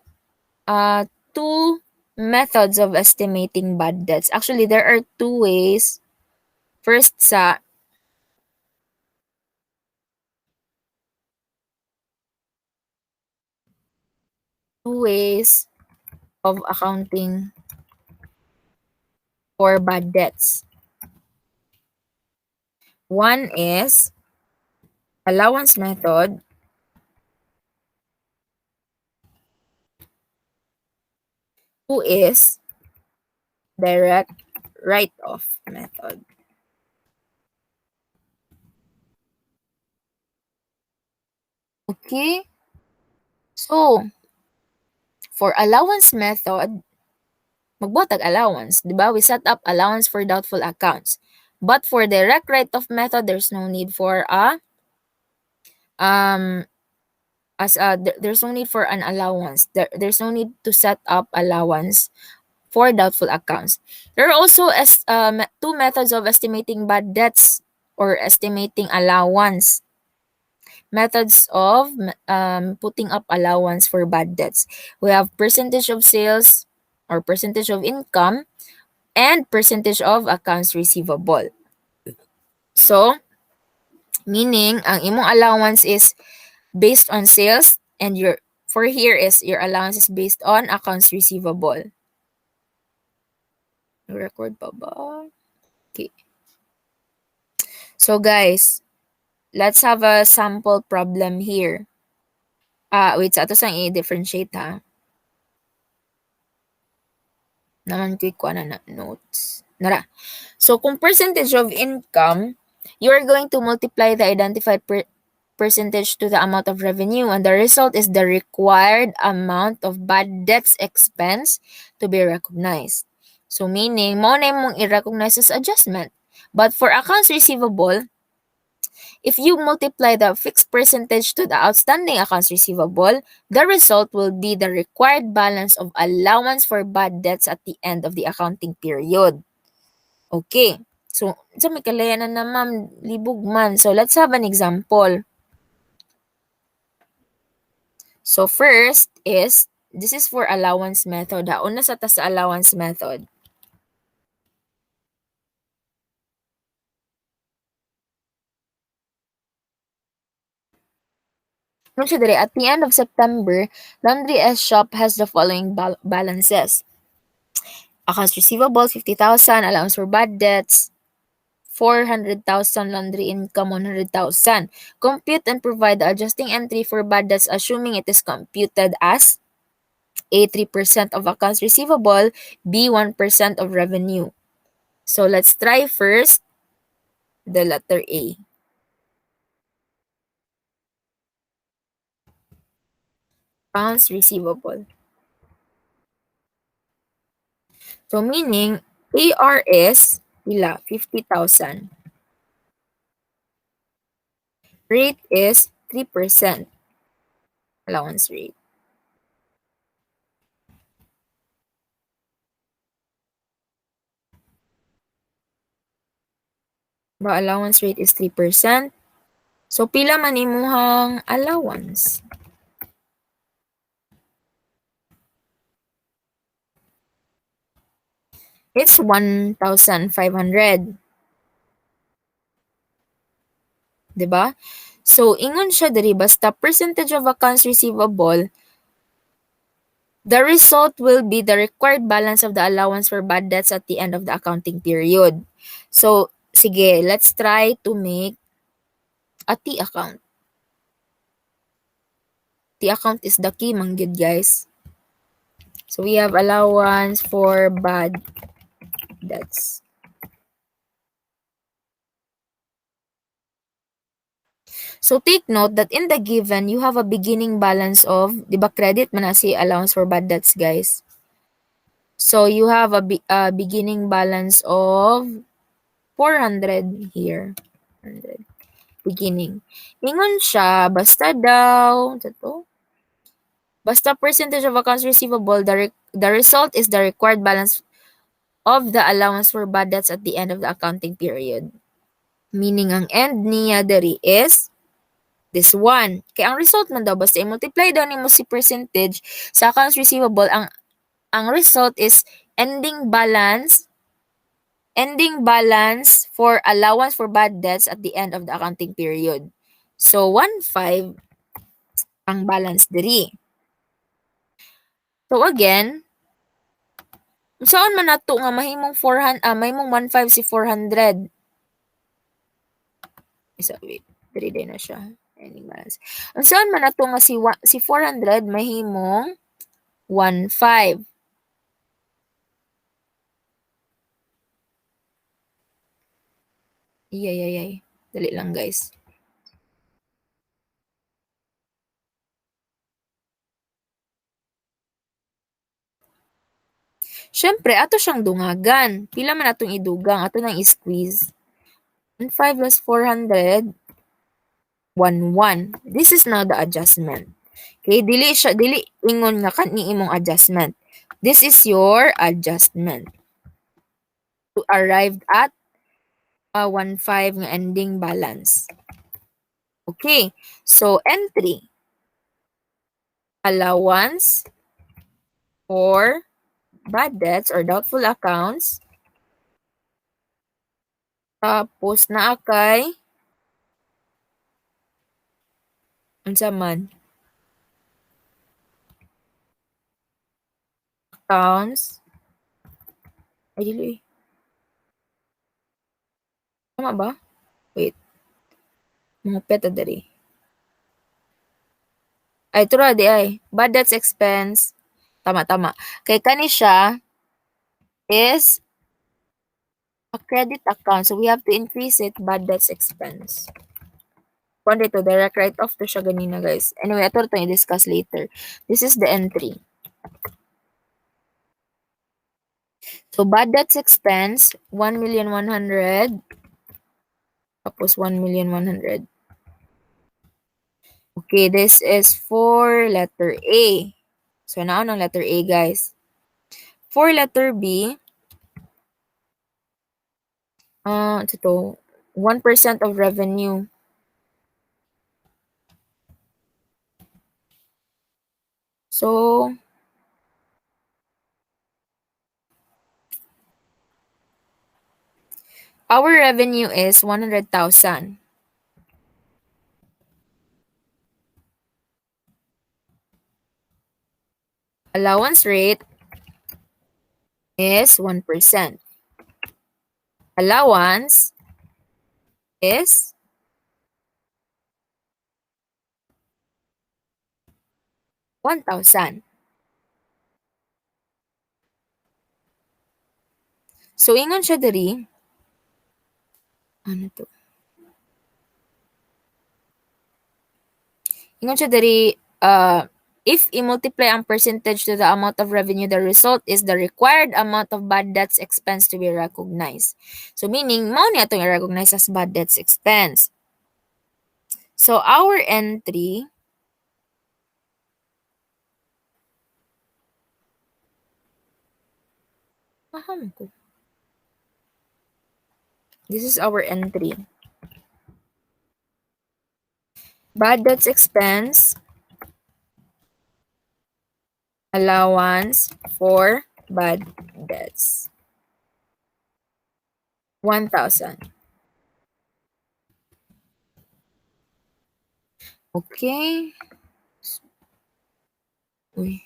two methods of estimating bad debts. Actually, there are two ways. First sa two ways of accounting for bad debts. One is allowance method. Two is direct write-off method. Okay? So, for allowance method, magbuhat tag allowance, 'di ba? We set up allowance for doubtful accounts. But for direct write-off method, there's no need for a um there's no need for an allowance. There's no need to set up allowance for doubtful accounts. There are also two methods of estimating bad debts or estimating allowance. Methods of putting up allowance for bad debts. We have percentage of sales or percentage of income and percentage of accounts receivable. So, meaning ang imong allowance is based on sales and your for here is your allowance is based on accounts receivable. Record pa ba? Okay. So guys, let's have a sample problem here. Wait, sa ato sang i-differentiate ha. Naman ko na notes. Nara. So, kung percentage of income, you are going to multiply the identified percentage to the amount of revenue, and the result is the required amount of bad debts expense to be recognized. So, meaning, mo na mong i-recognize as adjustment. But for accounts receivable, if you multiply the fixed percentage to the outstanding accounts receivable, the result will be the required balance of allowance for bad debts at the end of the accounting period. Okay. So, may kalayanan na ma'am, libog man. So, let's have an example. So, first is, this is for allowance method. Una sa ta sa allowance method. At the end of September, Laundry S Shop has the following balances. Accounts receivable, 50,000. Allowance for bad debts, 400,000. Laundry income, 100,000. Compute and provide the adjusting entry for bad debts assuming it is computed as A, 3% of accounts receivable, B, 1% of revenue. So let's try first the letter A. Accounts receivable. So meaning, AR is pila? 50,000. Rate is 3%. Allowance rate. Ba allowance rate is 3%. So pila man imuhang allowance? It's 1,500. 'Di ba? So ingon siya diri basta percentage of accounts receivable, the result will be the required balance of the allowance for bad debts at the end of the accounting period. So, sige, let's try to make a T account. T account is the key, manggid guys. So, we have allowance for bad debts. So, take note that in the given, you have a beginning balance of, di ba credit man na si allowance for bad debts, guys. So, you have a beginning balance of 400 here. 100. Beginning. Ingon siya, basta daw, ito, basta percentage of accounts receivable, the result is the required balance of the allowance for bad debts at the end of the accounting period. Meaning, ang end niya diri is this one. Kaya ang result man daw, basta i-multiply daw nimo si percentage sa accounts receivable, ang result is ending balance for allowance for bad debts at the end of the accounting period. So, 1.5 ang balance diri. So, again, saan man nato nga mahimong 400, mahimong 1.5 si 400. Isa, wait. Diri din na siya. Ending balance. Saan man nato nga si 400 mahimong 1.5. Iyay. Dali lang, guys. Siyempre, ato siyang dungagan. Pila man atong idugang, ato nang i-squeeze. 1.5 plus 400, 1.1. This is now the adjustment. Okay, dili ingon nga kani imong adjustment. This is your adjustment to arrive at a 1.5 nga ending balance. Okay, so entry. Allowance for bad debts or doubtful accounts. Tapos naa kay unsa man accounts. Ay dili. Tama ba? Wait. Mga peta dali. Ay tura di ay. Bad debts expense. Tama. Kay kani siya is a credit account. So we have to increase it bad debts expense. Kuan dito, direct write-off to siya ganina, guys. Anyway, ito itong i-discuss later. This is the entry. So, bad debts expense, 1,100,000. Tapos, 1,100,000. Okay, this is for letter A. So, naon ang letter A, guys. For letter B, ito, 1% of revenue. So, our revenue is 100,000. Allowance rate is 1%. Allowance is 1,000. So, ingon siya diri, ano to? Ingon siya diri, if i-multiply ang percentage to the amount of revenue, the result is the required amount of bad debts expense to be recognized. So, meaning, mao ni atong i-recognize as bad debts expense. So, our entry, ko. This is our entry. Bad debts expense, allowance for bad debts. 1,000. Okay. Uy.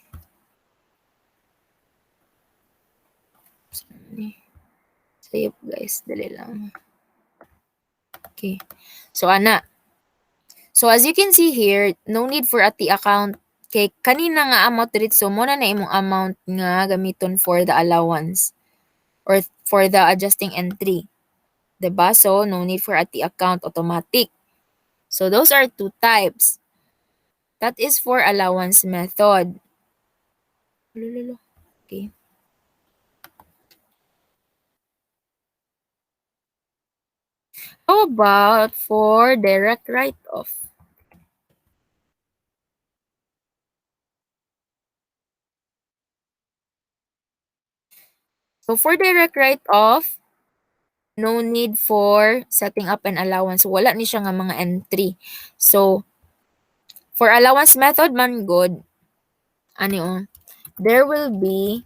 Sayop, guys. Dali lang. Okay. So, ana. So, as you can see here, no need for ati account. Kay kanina nga amount dito. So, muna na imong amount nga gamiton for the allowance or for the adjusting entry. Diba? So, no need for ati account, automatic. So, those are two types. That is for allowance method. Okay. How about for direct write-off? So for direct write-off, no need for setting up an allowance. Wala ni siya nga mga entry. So for allowance method man good, there will be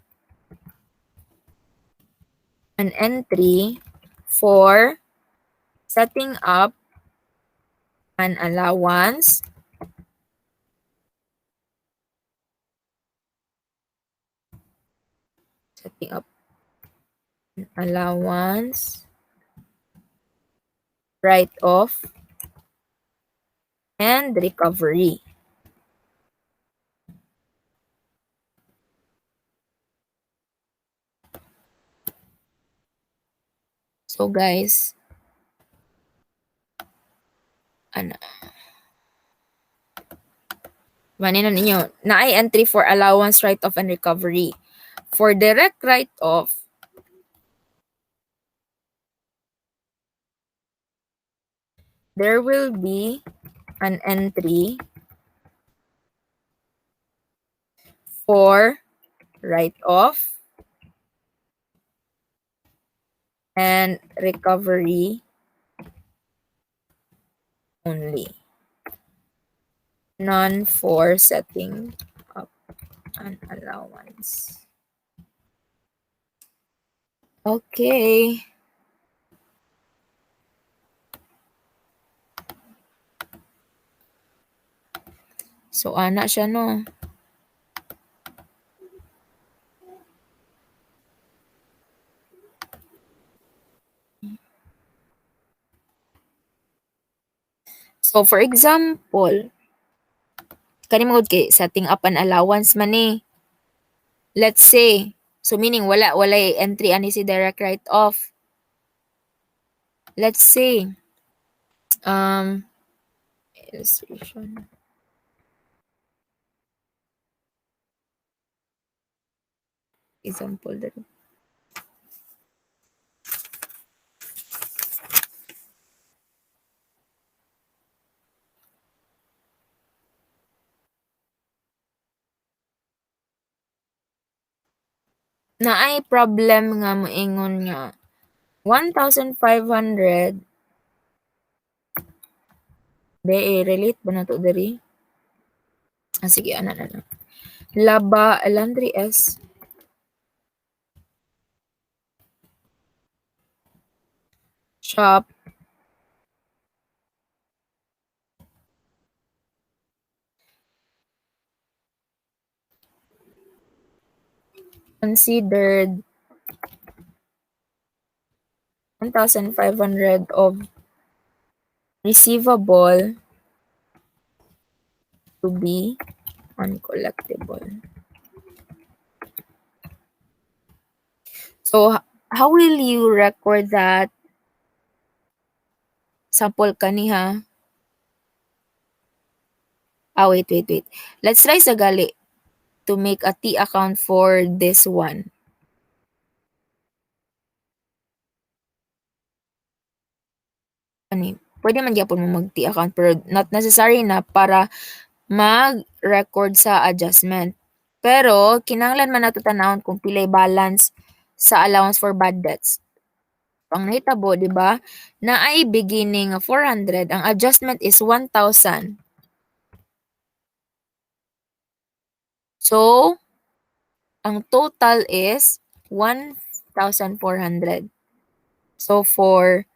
an entry for setting up an allowance setting up an allowance write-off and recovery. So guys, ano, manin ninyo, na ay entry for allowance write-off and recovery. For direct write-off, there will be an entry for write-off and recovery only. None for setting up an allowance. Okay. So, ana siya, no? So, for example, kani mo kay setting up an allowance man eh. Let's say, so meaning wala entry ani si direct write-off. Let's say, illustration. Example dali. Naay problem nga moingon nga 1,500 relate ba na to diri? Sige, ana na. Laba laundry S shop considered 1,500 of receivable to be uncollectible. So, how will you record that? Sample kaniha. Wait. Let's try sa gali to make a T account for this one. Pwede man gyapon mo mag T account pero not necessary na para mag-record sa adjustment. Pero kinahanglan man nato tanawon kung pilay balance sa allowance for bad debts. Pang nahitabo, di ba? Na ay beginning 400, ang adjustment is 1,000. So, ang total is 1,400. So, for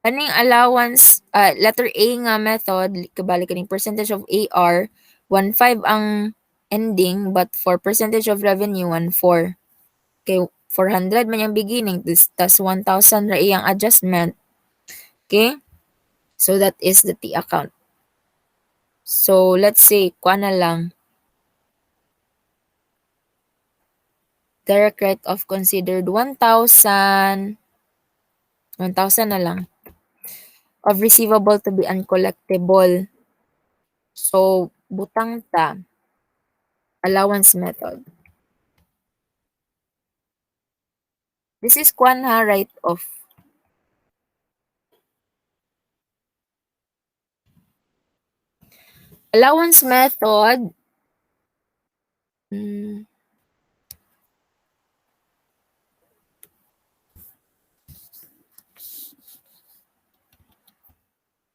kaning allowance, letter A nga method, kabali kaning percentage of AR, 1,500 ang ending, but for percentage of revenue, 1,400. Okay, 400 man yung beginning, tas 1,000 ra iyang adjustment. Okay? So, that is the T account. So, let's say, kuha na lang, direct write-off considered 1,000 na lang of receivable to be uncollectible. So, butang ta, allowance method. This is kuan ha, write-off. Allowance method,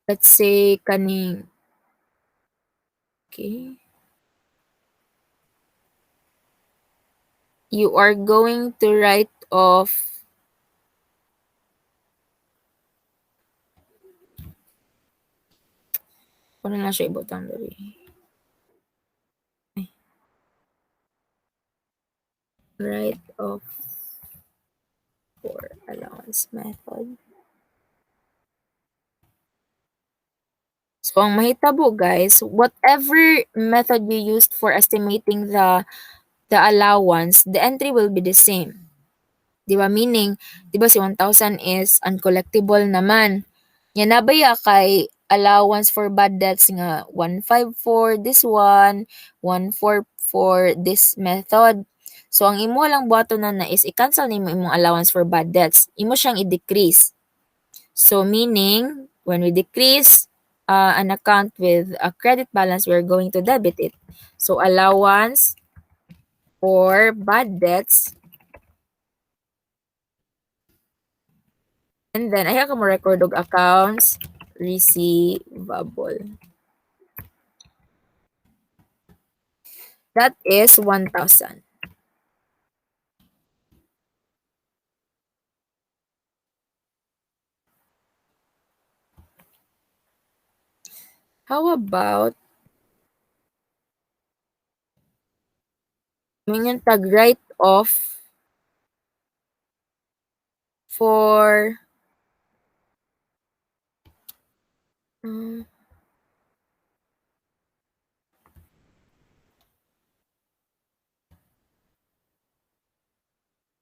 let's say kaning, okay, you are going to write off ano na siya ibutang dali. Write off for allowance method. So, ang mahitabo guys, whatever method you used for estimating the allowance, the entry will be the same. Di ba? Meaning, di ba si 1,000 is uncollectible naman. Yan nabaya kay allowance for bad debts nga 1,500 for this one, 1,400 for this method. So, ang imo lang buhaton na is i-cancel nimo imong allowance for bad debts. Imo siyang i-decrease. So, meaning, when we decrease an account with a credit balance, we're going to debit it. So, allowance for bad debts. And then, ayaw ka mo record og accounts receivable. That is 1,000. How about yung tag write off for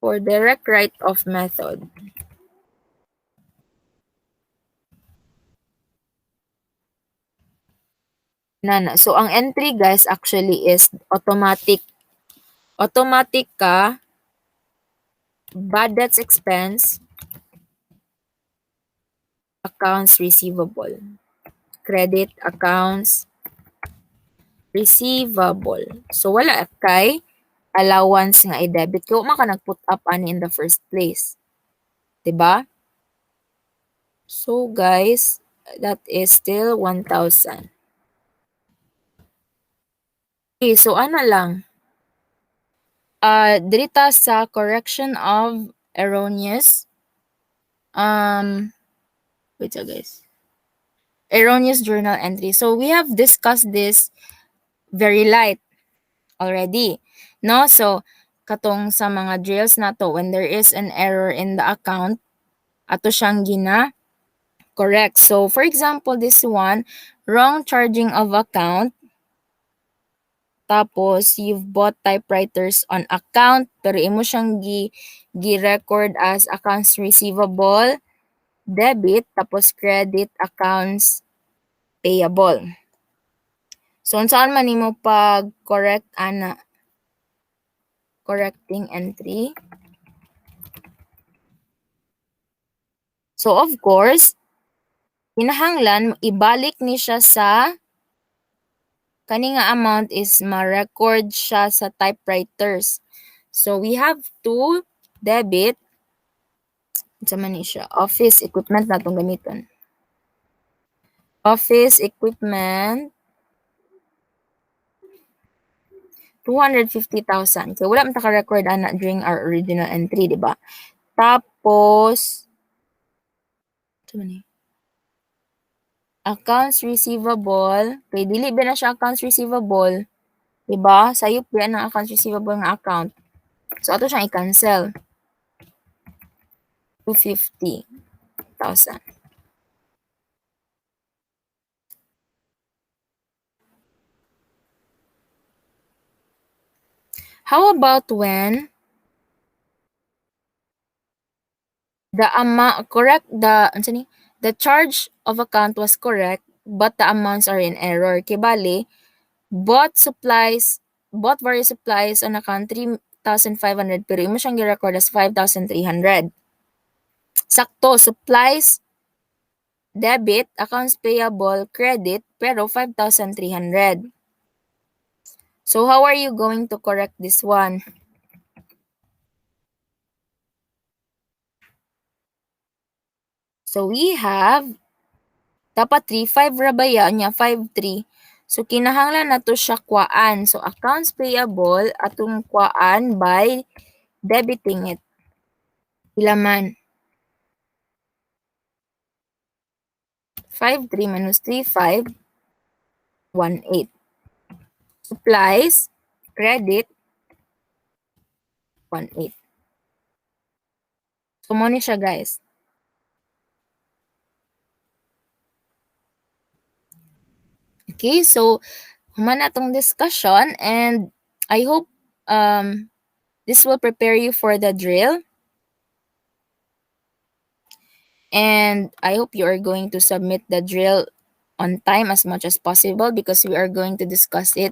direct write off method. Nana. So, ang entry guys actually is automatic. Automatic ka, bad debts expense, accounts receivable. Credit accounts receivable. So, wala kay allowance nga i-debit. Kaya man ka nag-put up ani in the first place. Diba? So, guys, that is still 1,000. Okay, so ano lang. Dirita sa correction of erroneous. Wait a guys. Erroneous journal entry. So, we have discussed this very light already. No? So, katong sa mga drills na to, when there is an error in the account, ato siyang correct. So, for example, this one, wrong charging of account. Tapos, you've bought typewriters on account, pero imo siyang gi-record as accounts receivable, debit, tapos credit accounts payable. So, saan man nimo pag-correct ana? Correcting entry. So, of course, kinahanglan ibalik ni siya sa kani nga amount is ma-record siya sa typewriters. So, we have to debit sa man ni siya office equipment natong gamiton. Office equipment 250,000. So, wala man ta ka-record ana during our original entry, di ba? Tapos, sa man ni? Accounts receivable, kay dili ba na siya accounts receivable, diba? Sayop ba ng accounts receivable nga account. So, ato siyang i-cancel. 250,000. How about when the amount, correct, the charge of account was correct, but the amounts are in error. Kay bali, bought various supplies on account 3,500 pero imo siyang gi-record as 5,300. Sakto, supplies, debit, accounts payable, credit, pero 5,300. So, how are you going to correct this one? So, we have dapat 3,500 ra ba ya nya 5,300. So kinahanglan nato siya kuhaan. So accounts payable atong kuhaan by debiting it. Pila man? 5,300 minus 3,500, 1,800. Supplies, credit, 1,800. So mo ni siya guys. Okay, so human na tong discussion and I hope this will prepare you for the drill. And I hope you are going to submit the drill on time as much as possible because we are going to discuss it